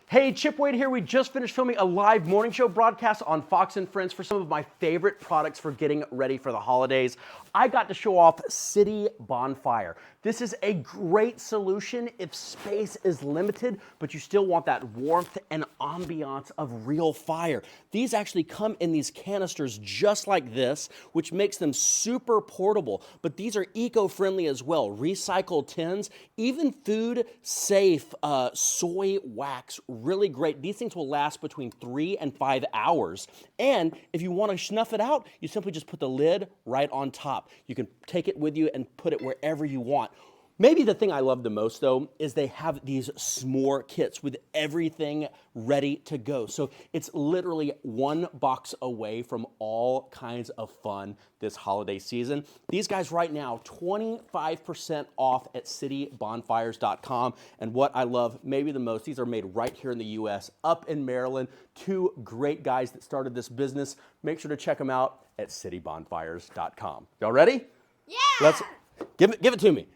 Hey, Chip Wade here. We just finished filming a live morning show broadcast on Fox and Friends for some of my favorite products for getting ready for the holidays. I got to show off City Bonfire. This is a great solution if space is limited, but you still want that warmth and ambiance of real fire. These actually come in these canisters just like this, which makes them super portable, but these are eco-friendly as well. Recycled tins, even food safe soy wax, really great. These things will last between 3 and 5 hours. And if you want to snuff it out, you simply just put the lid right on top. You can take it with you and put it wherever you want. Maybe the thing I love the most, though, is they have these s'more kits with everything ready to go. So it's literally one box away from all kinds of fun this holiday season. These guys right now, 25% off at citybonfires.com. And what I love maybe the most, these are made right here in the U.S., up in Maryland. Two great guys that started this business. Make sure to check them out at citybonfires.com. Y'all ready? Yeah! Let's give it to me.